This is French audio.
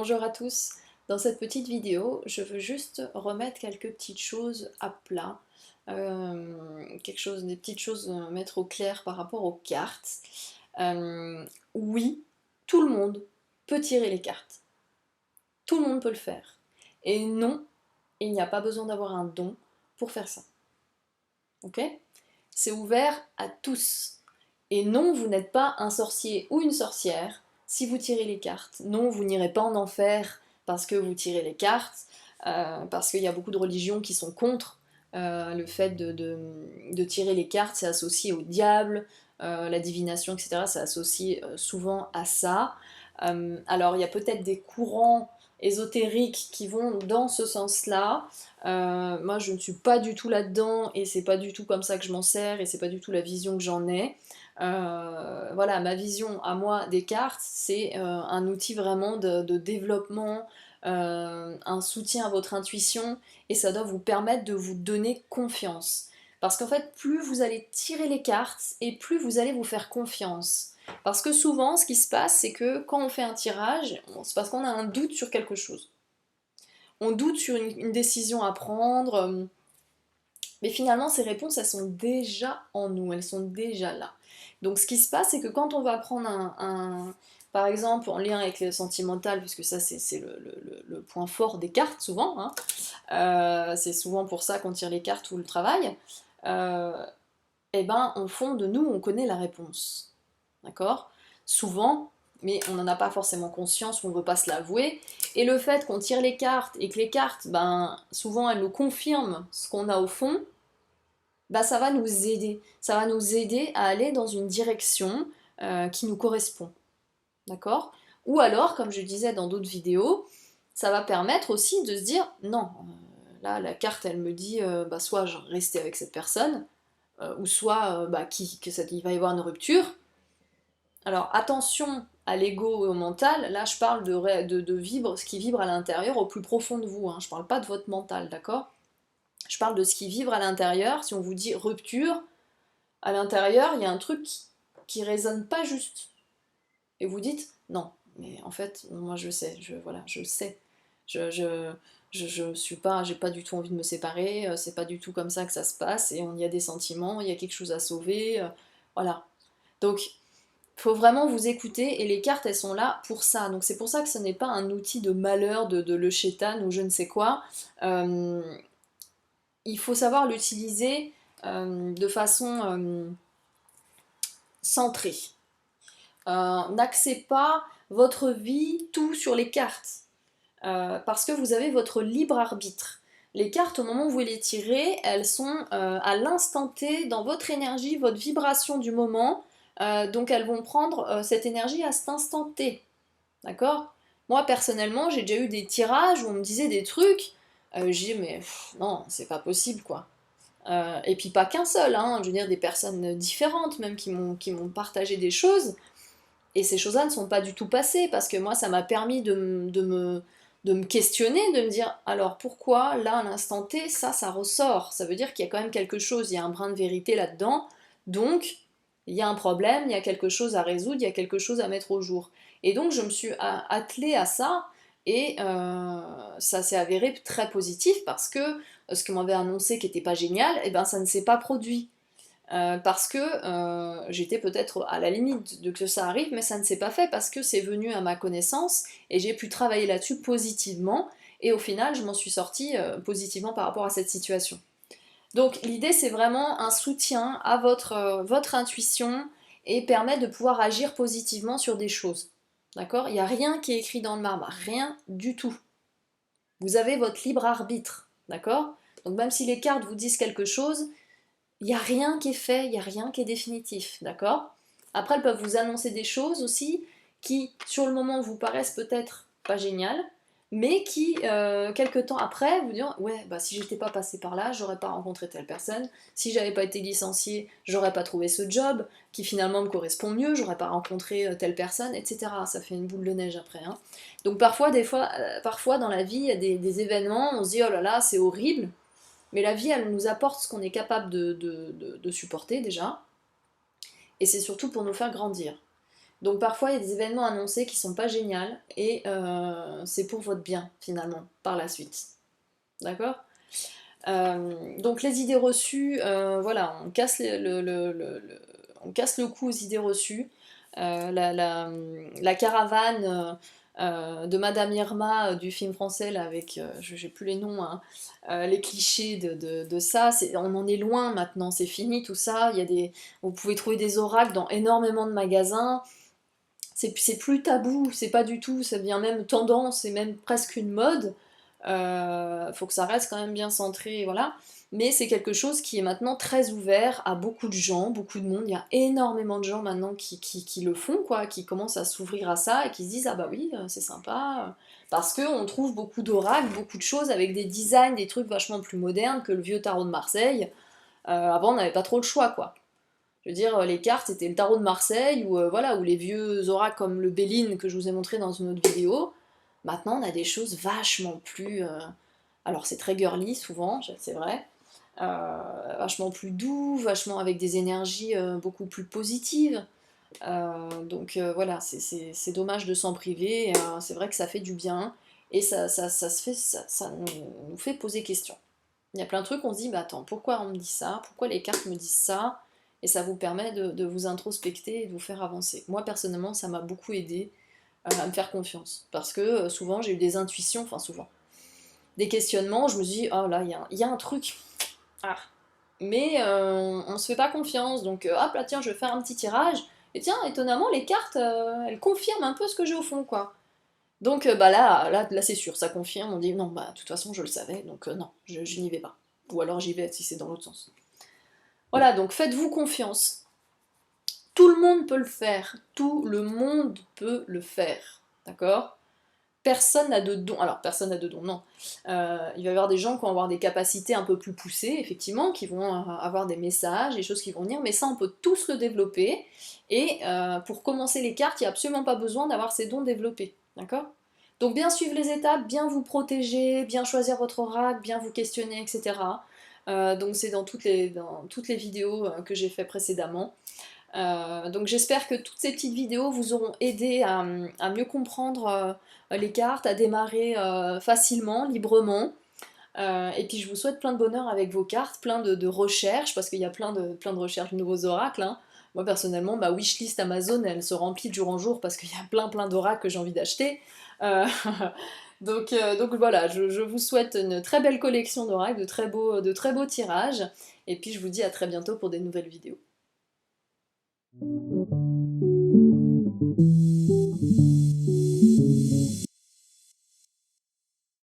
Bonjour à tous. Dans cette petite vidéo, je veux juste remettre quelques petites choses à plat, des petites choses à mettre au clair par rapport aux cartes. Oui, tout le monde peut tirer les cartes. Tout le monde peut le faire. Et non, il n'y a pas besoin d'avoir un don pour faire ça. Ok? C'est ouvert à tous. Et non, vous n'êtes pas un sorcier ou une sorcière si vous tirez les cartes. Non, vous n'irez pas en enfer parce que vous tirez les cartes, parce qu'il y a beaucoup de religions qui sont contre le fait de tirer les cartes, c'est associé au diable, la divination, etc. C'est associé souvent à ça. Alors il y a peut-être des courants ésotériques qui vont dans ce sens-là. Moi je ne suis pas du tout là-dedans et c'est pas du tout comme ça que je m'en sers et c'est pas du tout la vision que j'en ai. Voilà, ma vision à moi des cartes, c'est un outil vraiment de développement, un soutien à votre intuition, et ça doit vous permettre de vous donner confiance. Parce qu'en fait, plus vous allez tirer les cartes, et plus vous allez vous faire confiance. Parce que souvent, ce qui se passe, c'est que quand on fait un tirage, c'est parce qu'on a un doute sur quelque chose. On doute sur une décision à prendre, mais finalement, ces réponses, elles sont déjà en nous, elles sont déjà là. Donc ce qui se passe, c'est que quand on va prendre par exemple, en lien avec le sentimental, puisque ça c'est le point fort des cartes souvent, hein, c'est souvent pour ça qu'on tire les cartes ou le travail, et ben au fond de nous, on connaît la réponse. D'accord? Souvent, mais on n'en a pas forcément conscience, on ne veut pas se l'avouer. Et le fait qu'on tire les cartes et que les cartes, ben, souvent elles nous confirment ce qu'on a au fond, bah, ça va nous aider. Ça va nous aider à aller dans une direction qui nous correspond. D'accord? Ou alors, comme je disais dans d'autres vidéos, ça va permettre aussi de se dire, non, là, la carte, elle me dit, bah, soit je rester avec cette personne, ou soit bah, qu'il va y avoir une rupture. Alors, attention à l'ego et au mental, là, je parle de vivre ce qui vibre à l'intérieur au plus profond de vous, hein. Je parle pas de votre mental, d'accord? Je parle de ce qui vibre à l'intérieur. Si on vous dit rupture, à l'intérieur, il y a un truc qui résonne pas juste. Et vous dites, non, mais en fait, moi je sais, voilà, je sais. Je suis pas, j'ai pas du tout envie de me séparer, c'est pas du tout comme ça que ça se passe, et il y a des sentiments, il y a quelque chose à sauver, voilà. Donc, il faut vraiment vous écouter, et les cartes, elles sont là pour ça. Donc c'est pour ça que ce n'est pas un outil de malheur, de le chétan ou je ne sais quoi. Euh, il faut savoir l'utiliser de façon centrée. N'axez pas votre vie tout sur les cartes, parce que vous avez votre libre arbitre. Les cartes, au moment où vous les tirez, elles sont à l'instant T dans votre énergie, votre vibration du moment, donc elles vont prendre cette énergie à cet instant T. D'accord? Moi, personnellement, j'ai déjà eu des tirages où on me disait des trucs, j'ai dit, mais non, c'est pas possible, quoi. Et puis pas qu'un seul, hein, je veux dire des personnes différentes même qui m'ont partagé des choses, et ces choses-là ne sont pas du tout passées, parce que moi ça m'a permis de me questionner, de me dire alors pourquoi là à l'instant T ça ressort, ça veut dire qu'il y a quand même quelque chose, il y a un brin de vérité là-dedans, donc il y a un problème, il y a quelque chose à résoudre, il y a quelque chose à mettre au jour. Et donc je me suis attelée à ça, et ça s'est avéré très positif, parce que ce qu'on m'avait annoncé qui n'était pas génial, et ben ça ne s'est pas produit. Parce que j'étais peut-être à la limite de que ça arrive, mais ça ne s'est pas fait parce que c'est venu à ma connaissance et j'ai pu travailler là-dessus positivement, et au final je m'en suis sortie positivement par rapport à cette situation. Donc l'idée c'est vraiment un soutien à votre intuition, et permettre de pouvoir agir positivement sur des choses. D'accord? Il n'y a rien qui est écrit dans le marbre, rien du tout. Vous avez votre libre arbitre, d'accord? Donc même si les cartes vous disent quelque chose, il n'y a rien qui est fait, il n'y a rien qui est définitif, d'accord? Après, elles peuvent vous annoncer des choses aussi qui, sur le moment, vous paraissent peut-être pas géniales, mais qui, quelques temps après, vous diront ouais, bah si j'étais pas passé par là, j'aurais pas rencontré telle personne. Si j'avais pas été licenciée, j'aurais pas trouvé ce job qui finalement me correspond mieux, j'aurais pas rencontré telle personne, etc. Ça fait une boule de neige après, hein. Donc parfois dans la vie, il y a des événements, on se dit oh là là, c'est horrible. Mais la vie, elle nous apporte ce qu'on est capable de supporter déjà, et c'est surtout pour nous faire grandir. Donc parfois il y a des événements annoncés qui sont pas géniaux et c'est pour votre bien finalement par la suite. D'accord? Donc les idées reçues, voilà, on casse on casse le cou aux idées reçues. La caravane de Madame Irma du film français là, avec, j'ai plus les noms, hein, les clichés de ça, on en est loin maintenant, c'est fini tout ça. Vous pouvez trouver des oracles dans énormément de magasins. C'est plus tabou, c'est pas du tout, ça devient même tendance, c'est même presque une mode. Faut que ça reste quand même bien centré, voilà. Mais c'est quelque chose qui est maintenant très ouvert à beaucoup de gens, beaucoup de monde. Il y a énormément de gens maintenant qui le font, quoi, qui commencent à s'ouvrir à ça et qui se disent ah bah oui, c'est sympa. Parce qu'on trouve beaucoup d'oracles, beaucoup de choses avec des designs, des trucs vachement plus modernes que le vieux tarot de Marseille. Avant, on n'avait pas trop le choix, quoi. Je veux dire, les cartes, c'était le tarot de Marseille, ou voilà, ou les vieux oracles comme le Béline que je vous ai montré dans une autre vidéo. Maintenant, on a des choses vachement plus... alors, c'est très girly, souvent, c'est vrai. Vachement plus doux, vachement avec des énergies beaucoup plus positives. Donc voilà, c'est dommage de s'en priver. C'est vrai que ça fait du bien. Et ça nous fait poser question. Il y a plein de trucs, on se dit, bah attends, pourquoi on me dit ça? Pourquoi les cartes me disent ça? Et ça vous permet de vous introspecter et de vous faire avancer. Moi, personnellement, ça m'a beaucoup aidé à me faire confiance. Parce que souvent, j'ai eu des intuitions, enfin souvent, des questionnements, je me suis dit, oh là, il y a un truc. Ah. Mais on se fait pas confiance, donc hop là, tiens, je vais faire un petit tirage. Et tiens, étonnamment, les cartes, elles confirment un peu ce que j'ai au fond, quoi. Donc bah là c'est sûr, ça confirme, on dit non, bah de toute façon je le savais, donc non, je n'y vais pas. Ou alors j'y vais si c'est dans l'autre sens. Voilà, donc faites-vous confiance. Tout le monde peut le faire. Tout le monde peut le faire. D'accord? Personne n'a de don. Alors, personne n'a de don, non. Il va y avoir des gens qui vont avoir des capacités un peu plus poussées, effectivement, qui vont avoir des messages, des choses qui vont venir, mais ça, on peut tous le développer. Et pour commencer les cartes, il n'y a absolument pas besoin d'avoir ces dons développés. D'accord? Donc, bien suivre les étapes, bien vous protéger, bien choisir votre oracle, bien vous questionner, etc. Donc, c'est dans toutes les vidéos que j'ai fait précédemment. Donc j'espère que toutes ces petites vidéos vous auront aidé à mieux comprendre les cartes, à démarrer facilement, librement. Et puis je vous souhaite plein de bonheur avec vos cartes, plein de recherches, parce qu'il y a plein de recherches de nouveaux oracles. Hein. Moi personnellement, ma wishlist Amazon, elle se remplit de jour en jour parce qu'il y a plein d'oracles que j'ai envie d'acheter. Euh, donc voilà, je vous souhaite une très belle collection d'oracles, de très beaux tirages. Et puis je vous dis à très bientôt pour des nouvelles vidéos.